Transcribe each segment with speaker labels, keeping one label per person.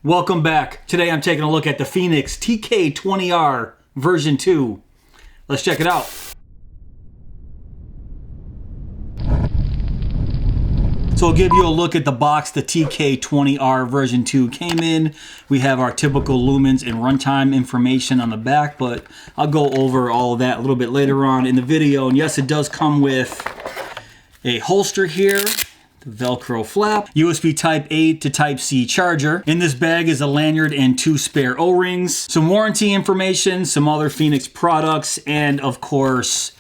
Speaker 1: Welcome back. Today I'm taking a look at the Fenix TK20R version 2. Let's check it out. So I'll give you a look at the box the TK20R version 2 came in. We have our typical Lumens and runtime information on the back, but I'll go over all of that a little bit later on in the video. And yes, it does come with a holster here, the Velcro flap, USB Type A to Type C charger. In this bag is a lanyard and 2 spare O-rings, some warranty information, some other Fenix products, and of course,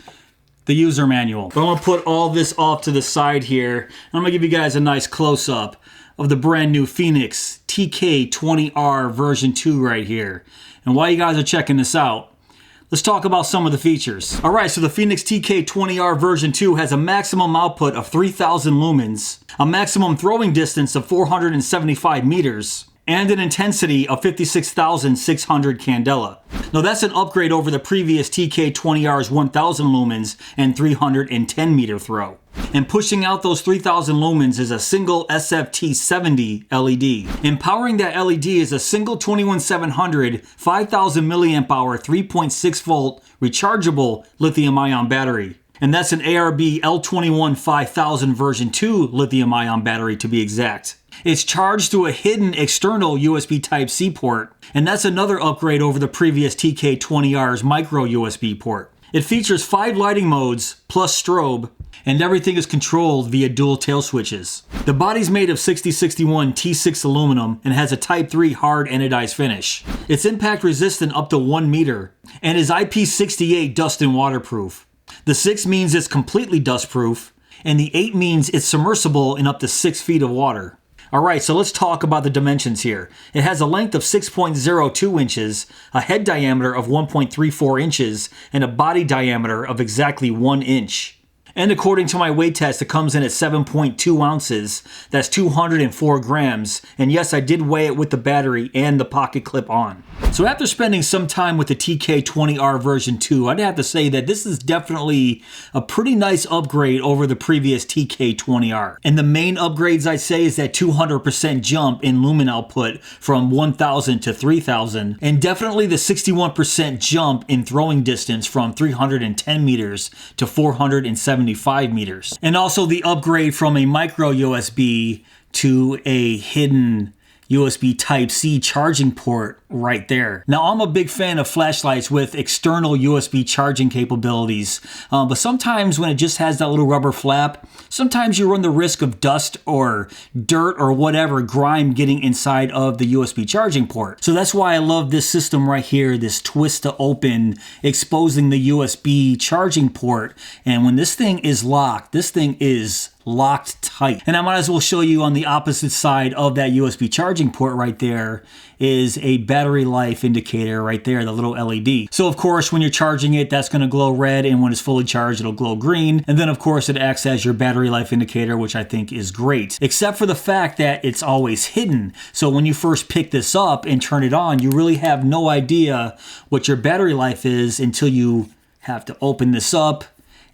Speaker 1: the user manual. But I'm gonna put all this off to the side here, and I'm gonna give you guys a nice close-up of the brand new Fenix TK20R version 2 right here. And while you guys are checking this out, let's talk about some of the features. All right, so the Fenix TK20R version 2 has a maximum output of 3,000 lumens, a maximum throwing distance of 475 meters, and an intensity of 56,600 candela. Now that's an upgrade over the previous TK20R's 1,000 lumens and 310 meter throw. And pushing out those 3,000 lumens is a single SFT70 LED. Empowering that LED is a single 21700 5,000 milliamp hour 3.6 volt rechargeable lithium ion battery. And that's an ARB-L21-5000 version 2 lithium ion battery to be exact. It's charged through a hidden external USB Type-C port, and that's another upgrade over the previous TK20R's micro USB port. It features 5 lighting modes plus strobe, and everything is controlled via dual tail switches. The body's made of 6061 T6 aluminum and has a Type 3 hard-anodized finish. It's impact resistant up to 1 meter and is IP68 dust and waterproof. The 6 means it's completely dustproof, and the 8 means it's submersible in up to 6 feet of water. Alright, so let's talk about the dimensions here. It has a length of 6.02 inches, a head diameter of 1.34 inches, and a body diameter of exactly 1 inch. And according to my weight test, it comes in at 7.2 ounces. That's 204 grams. And yes, I did weigh it with the battery and the pocket clip on. So after spending some time with the TK20R version 2, I'd have to say that this is definitely a pretty nice upgrade over the previous TK20R. And the main upgrades I'd say is that 200% jump in lumen output from 1,000 to 3,000. And definitely the 61% jump in throwing distance from 310 meters to 475 meters. And also the upgrade from a micro USB to a hidden USB Type-C charging port right there. Now, I'm a big fan of flashlights with external USB charging capabilities, but sometimes when it just has that little rubber flap, sometimes you run the risk of dust or dirt or whatever, grime getting inside of the USB charging port. So that's why I love this system right here, this twist to open, exposing the USB charging port. And when this thing is locked, this thing is locked tight. And I might as well show you on the opposite side of that USB charging port right there is a battery life indicator right there, the little LED. So of course, when you're charging it, that's gonna glow red, and when it's fully charged, it'll glow green. And then of course, it acts as your battery life indicator, which I think is great, except for the fact that it's always hidden. So when you first pick this up and turn it on, you really have no idea what your battery life is until you have to open this up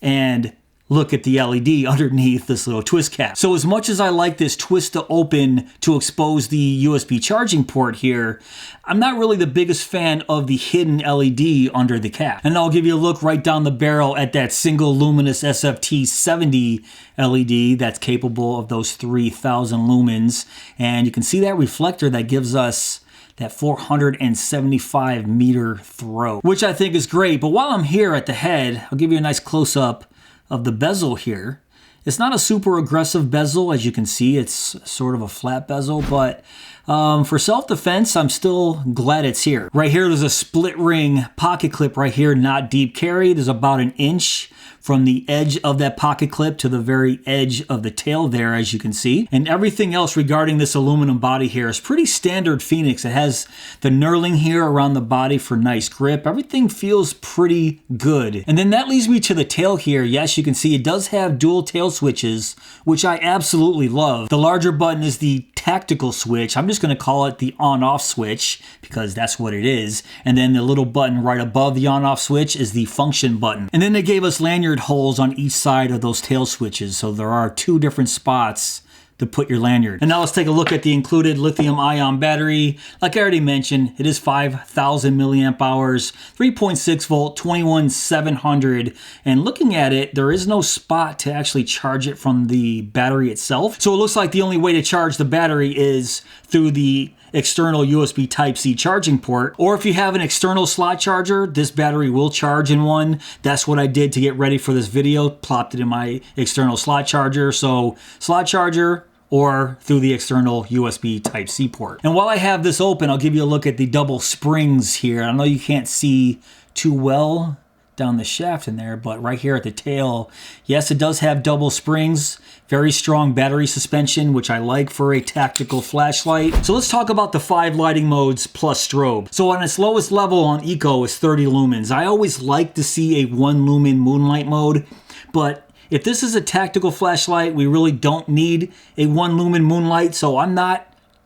Speaker 1: and look at the LED underneath this little twist cap. So as much as I like this twist to open to expose the USB charging port here, I'm not really the biggest fan of the hidden LED under the cap. And I'll give you a look right down the barrel at that single Luminus SFT70 LED that's capable of those 3,000 lumens. And you can see that reflector that gives us that 475 meter throw, which I think is great. But while I'm here at the head, I'll give you a nice close-up of the bezel here. It's not a super aggressive bezel, as you can see. It's sort of a flat bezel, but for self-defense, I'm still glad it's here. Right here, there's a split ring pocket clip right here, not deep carry. There's about 1 inch from the edge of that pocket clip to the very edge of the tail there, as you can see. And everything else regarding this aluminum body here is pretty standard Fenix. It has the knurling here around the body for nice grip. Everything feels pretty good. And then that leads me to the tail here. Yes, you can see it does have dual tail switches, which I absolutely love. The larger button is the tactical switch. I'm just going to call it the on-off switch because that's what it is. And then the little button right above the on-off switch is the function button. And then they gave us lanyard holes on each side of those tail switches. So there are 2 different spots to put your lanyard. And now let's take a look at the included lithium-ion battery. Like I already mentioned, it is 5,000 milliamp hours, 3.6 volt, 21,700. And looking at it, there is no spot to actually charge it from the battery itself. So it looks like the only way to charge the battery is through the external USB Type-C charging port, or if you have an external slot charger, this battery will charge in one. That's what I did to get ready for this video, plopped it in my external slot charger. So slot charger or through the external USB Type-C port. And while I have this open, I'll give you a look at the double springs here. I know you can't see too well down the shaft in there, but right here at the tail, yes, it does have double springs, very strong battery suspension, which I like for a tactical flashlight. So let's talk about the 5 lighting modes plus strobe. So on its lowest level on Eco is 30 lumens. I always like to see a 1 lumen moonlight mode, but if this is a tactical flashlight, we really don't need a 1 lumen moonlight, so I'm not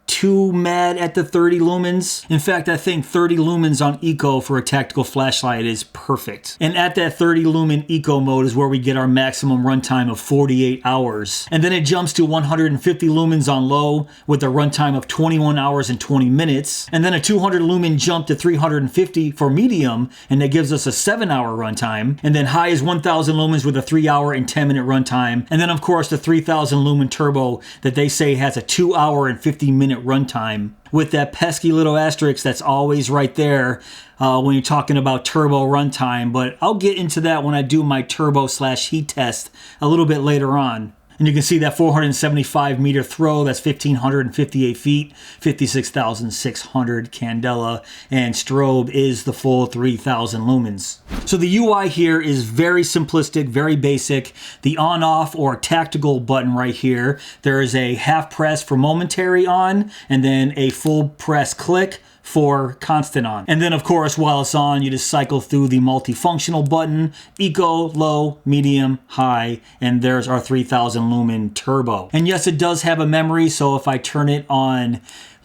Speaker 1: too mad at the 30 lumens. In fact, I think 30 lumens on Eco for a tactical flashlight is perfect. And at that 30 lumen Eco mode is where we get our maximum runtime of 48 hours. And then it jumps to 150 lumens on low with a runtime of 21 hours and 20 minutes. And then a 200 lumen jump to 350 for medium, and that gives us a 7-hour runtime. And then high is 1000 lumens with a 3-hour and 10-minute runtime. And then of course the 3000 lumen turbo that they say has a 2-hour and 50-minute runtime, with that pesky little asterisk that's always right there when you're talking about turbo runtime. But I'll get into that when I do my turbo/heat test a little bit later on. And you can see that 475 meter throw, that's 1,558 feet, 56,600 candela, and strobe is the full 3,000 lumens. So the UI here is very simplistic, very basic. The on-off or tactical button right here, there is a half press for momentary on, and then a full press click for constant on. And then of course, while it's on, you just cycle through the multifunctional button, Eco, low, medium, high, and there's our 3000 lumen turbo. And yes, it does have a memory, so if I turn it on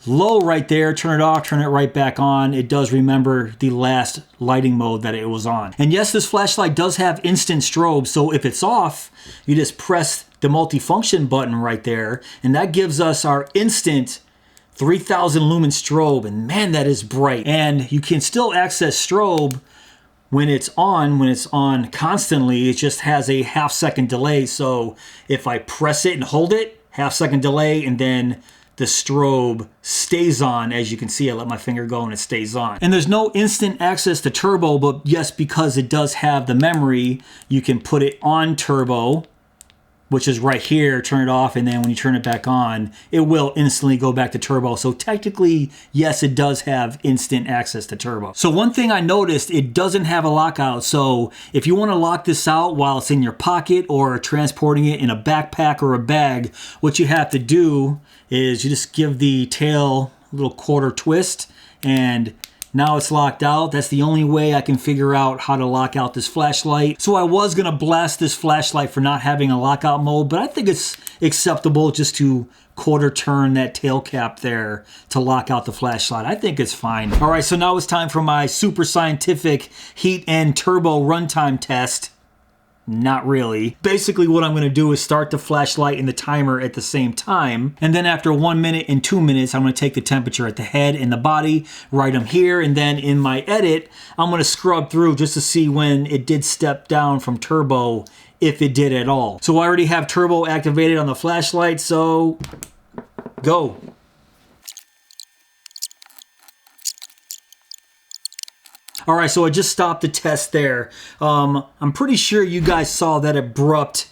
Speaker 1: low right there, turn it off, turn it right back on, it does remember the last lighting mode that it was on. And yes, this flashlight does have instant strobe, so if it's off, you just press the multifunction button right there, and that gives us our instant 3000 lumen strobe, and man, that is bright. And you can still access strobe when it's on constantly. It just has a half-second delay, so if I press it and hold it, half-second delay, and then the strobe stays on. As you can see, I let my finger go and it stays on. And there's no instant access to turbo, but yes, because it does have the memory, you can put it on turbo, which is right here, turn it off, and then when you turn it back on, it will instantly go back to turbo. So technically, yes, it does have instant access to turbo. So one thing I noticed, it doesn't have a lockout. So if you want to lock this out while it's in your pocket or transporting it in a backpack or a bag, what you have to do is you just give the tail a little quarter twist, and now it's locked out. That's the only way I can figure out how to lock out this flashlight. So I was gonna blast this flashlight for not having a lockout mode, but I think it's acceptable just to quarter turn that tail cap there to lock out the flashlight. I think it's fine. All right, so now it's time for my super scientific heat and turbo runtime test. Not really. Basically what I'm going to do is start the flashlight and the timer at the same time, and then after 1 minute and 2 minutes I'm going to take the temperature at the head and the body, write them here, and then in my edit I'm going to scrub through just to see when it did step down from turbo, if it did at all. So I already have turbo activated on the flashlight, so go. All right, so I just stopped the test there. I'm pretty sure you guys saw that abrupt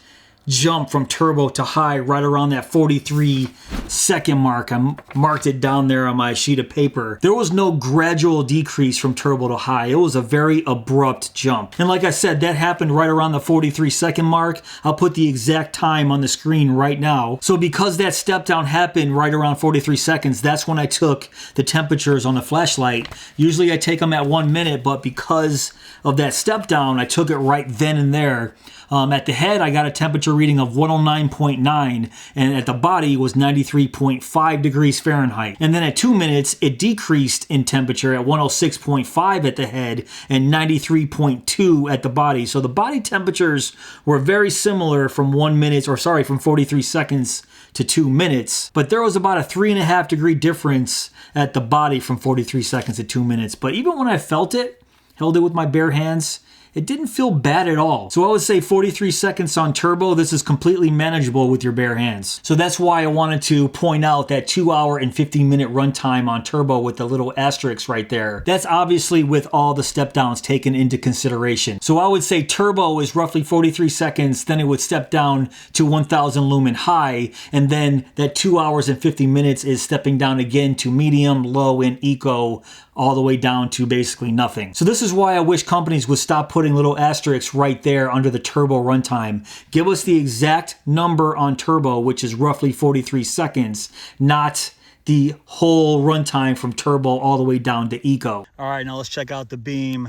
Speaker 1: jump from turbo to high right around that 43-second mark. I marked it down there on my sheet of paper. There was no gradual decrease from turbo to high. It was a very abrupt jump. And like I said, that happened right around the 43-second mark. I'll put the exact time on the screen right now. So because that step down happened right around 43 seconds, that's when I took the temperatures on the flashlight. Usually I take them at 1 minute, but because of that step down, I took it right then and there. At the head, I got a temperature reading of 109.9, and at the body was 93.5 degrees Fahrenheit. And then at 2 minutes, it decreased in temperature at 106.5 at the head and 93.2 at the body. So the body temperatures were very similar from 1 minute, or sorry, from 43 seconds to 2 minutes, but there was about a 3.5 degree difference at the body from 43 seconds to 2 minutes. But even when I felt it, held it with my bare hands, it didn't feel bad at all. So I would say 43 seconds on turbo, this is completely manageable with your bare hands. So that's why I wanted to point out that 2 hour and 50 minute runtime on turbo with the little asterisk right there. That's obviously with all the step downs taken into consideration. So I would say turbo is roughly 43 seconds, then it would step down to 1000 lumen high, and then that 2 hours and 50 minutes is stepping down again to medium, low, and eco, all the way down to basically nothing. So this is why I wish companies would stop putting little asterisks right there under the turbo runtime. Give us the exact number on turbo, which is roughly 43 seconds, not the whole runtime from turbo all the way down to eco. All right, now let's check out the beam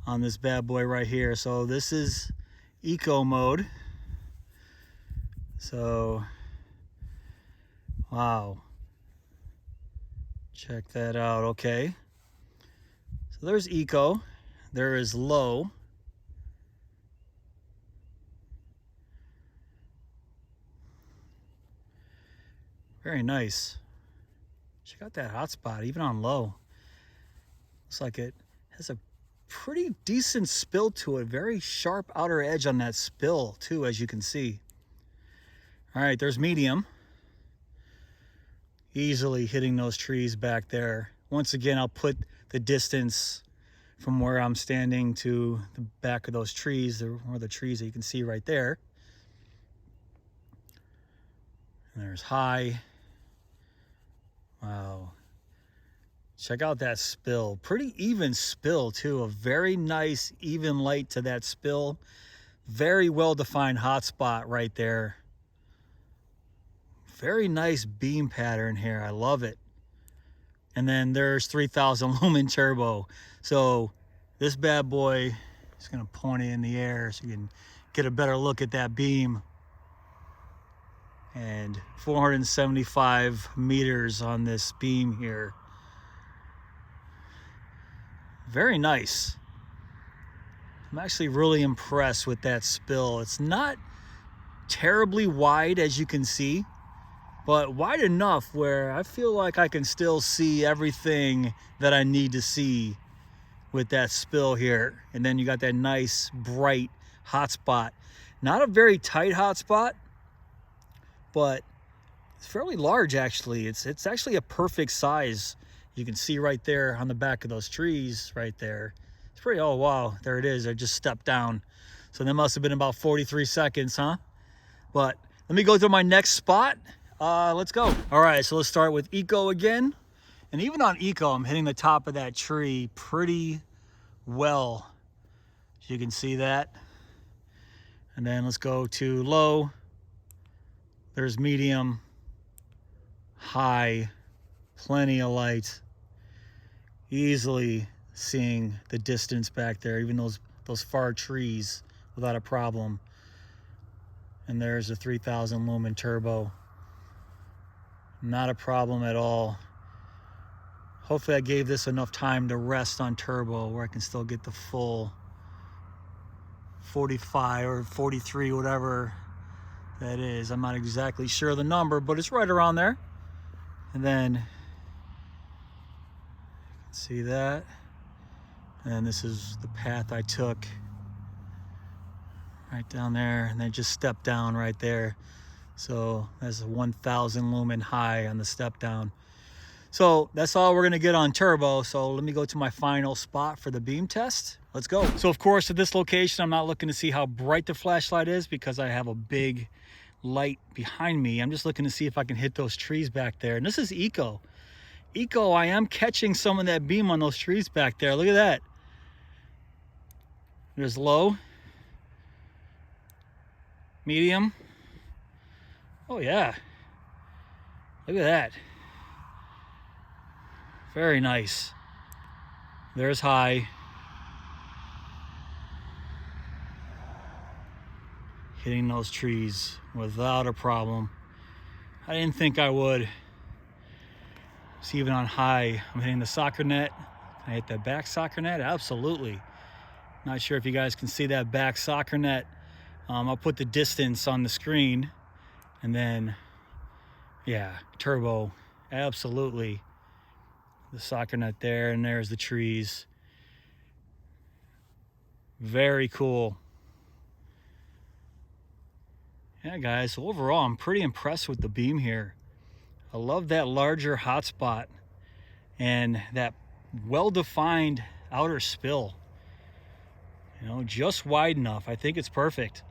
Speaker 1: on this bad boy right here. So this is eco mode. So, wow. Check that out. Okay, so there's eco, there is low, very nice. Check out that hotspot even on low. Looks like it has a pretty decent spill to it, very sharp outer edge on that spill too, as you can see. All right, there's medium. Easily hitting those trees back there. Once again, I'll put the distance from where I'm standing to the back of those trees, or the trees that you can see right there. And there's high. Wow. Check out that spill. Pretty even spill too. A very nice even light to that spill. Very well defined hotspot right there. Very nice beam pattern here. I love it. And then there's 3000 lumen turbo. So this bad boy is going to point it in the air so you can get a better look at that beam. And 475 meters on this beam here. Very nice. I'm actually really impressed with that spill. It's not terribly wide, as you can see, but wide enough where I feel like I can still see everything that I need to see with that spill here. And then you got that nice bright hot spot. Not a very tight hot spot, but it's fairly large actually. It's actually a perfect size. You can see right there on the back of those trees right there. It's pretty, oh wow, there it is. I just stepped down. So that must have been about 43 seconds, huh? But let me go to my next spot. Let's go. All right, so let's start with eco again. And even on eco, I'm hitting the top of that tree pretty well. You can see that. And then let's go to low. There's medium, high, plenty of light. Easily seeing the distance back there, even those far trees without a problem. And there's a 3000 lumen turbo. Not a problem at all. Hopefully I gave this enough time to rest on turbo where I can still get the full 45 or 43, whatever that is. I'm not exactly sure of the number, but it's right around there. And then see that. And this is the path I took right down there, and then just step down right there. So that's a 1000 lumen high on the step down. So that's all we're gonna get on turbo. So let me go to my final spot for the beam test. Let's go. So of course at this location, I'm not looking to see how bright the flashlight is because I have a big light behind me. I'm just looking to see if I can hit those trees back there. And this is eco. Eco, I am catching some of that beam on those trees back there. Look at that. There's low, medium. Oh yeah, look at that. Very nice. There's high. Hitting those trees without a problem. I didn't think I would. See, even on high, I'm hitting the soccer net. Can I hit that back soccer net? Absolutely. Not sure if you guys can see that back soccer net. I'll put the distance on the screen, And then, yeah, turbo, absolutely. The socket nut there, and there's the trees. Very cool. Yeah, guys, so overall, I'm pretty impressed with the beam here. I love that larger hotspot and that well-defined outer spill. You know, just wide enough. I think it's perfect.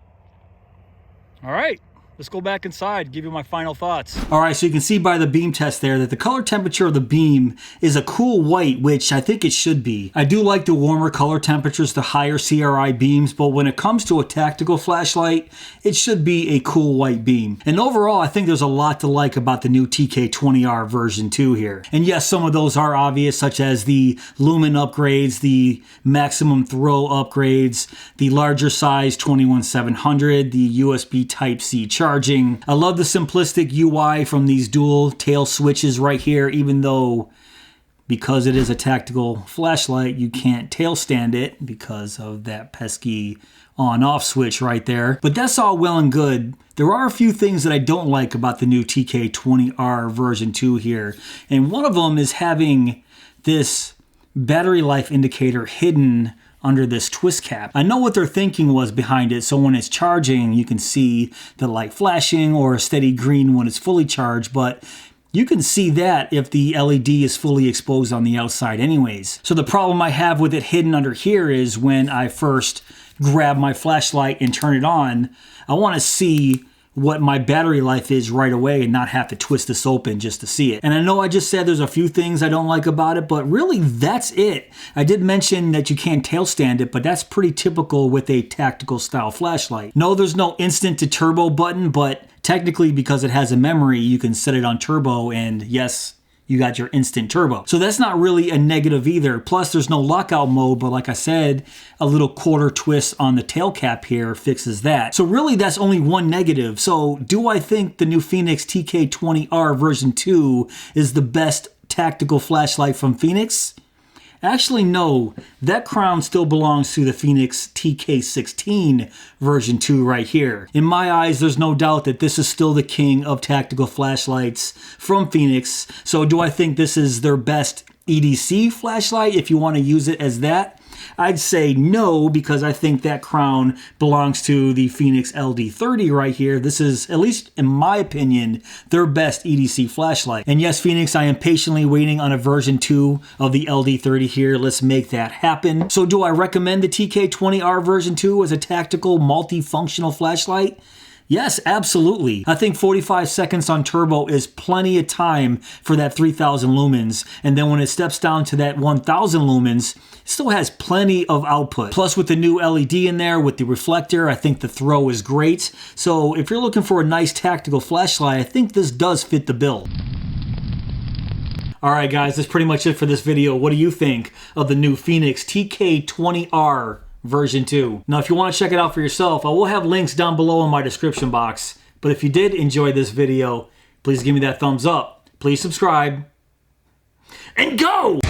Speaker 1: All right. Let's go back inside, give you my final thoughts. All right, so you can see by the beam test there that the color temperature of the beam is a cool white, which I think it should be. I do like the warmer color temperatures, the higher CRI beams, but when it comes to a tactical flashlight, it should be a cool white beam. And overall, I think there's a lot to like about the new TK20R version 2 here. And yes, some of those are obvious, such as the lumen upgrades, the maximum throw upgrades, the larger size 21700, the USB Type-C charging. I love the simplistic UI from these dual tail switches right here, even though because it is a tactical flashlight, you can't tail stand it because of that pesky on-off switch right there. But that's all well and good. There are a few things that I don't like about the new TK20R version 2 here. And one of them is having this battery life indicator hidden under this twist cap. I know what their thinking was behind it, so when it's charging, you can see the light flashing or a steady green when it's fully charged, but you can see that if the LED is fully exposed on the outside anyways. So the problem I have with it hidden under here is when I first grab my flashlight and turn it on, I want to see what my battery life is right away and not have to twist this open just to see it. And I know I just said there's a few things I don't like about it, but really that's it. I did mention that you can't tail stand it, but that's pretty typical with a tactical style flashlight. No, there's no instant to turbo button, but technically because it has a memory, you can set it on turbo and yes, you got your instant turbo. So that's not really a negative either. Plus there's no lockout mode, but like I said, a little quarter twist on the tail cap here fixes that. So really that's only one negative. So do I think the new Fenix TK20R version 2 is the best tactical flashlight from Fenix? Actually, no. That crown still belongs to the Fenix TK16 version 2 right here. In my eyes, there's no doubt that this is still the king of tactical flashlights from Fenix. So do I think this is their best EDC flashlight, if you want to use it as that? I'd say no, because I think that crown belongs to the Fenix LD30 right here. This is, at least in my opinion, their best EDC flashlight. And yes, Fenix, I am patiently waiting on a version 2 of the LD30 here. Let's make that happen. So do I recommend the TK20R version 2 as a tactical multifunctional flashlight? Yes, absolutely. I think 45 seconds on turbo is plenty of time for that 3000 lumens. And then when it steps down to that 1000 lumens, it still has plenty of output. Plus with the new LED in there, with the reflector, I think the throw is great. So if you're looking for a nice tactical flashlight, I think this does fit the bill. All right, guys, that's pretty much it for this video. What do you think of the new Fenix TK20R version 2? Now, if you want to check it out for yourself, I will have links down below in my description box. But if you did enjoy this video, please give me that thumbs up. Please subscribe. And go!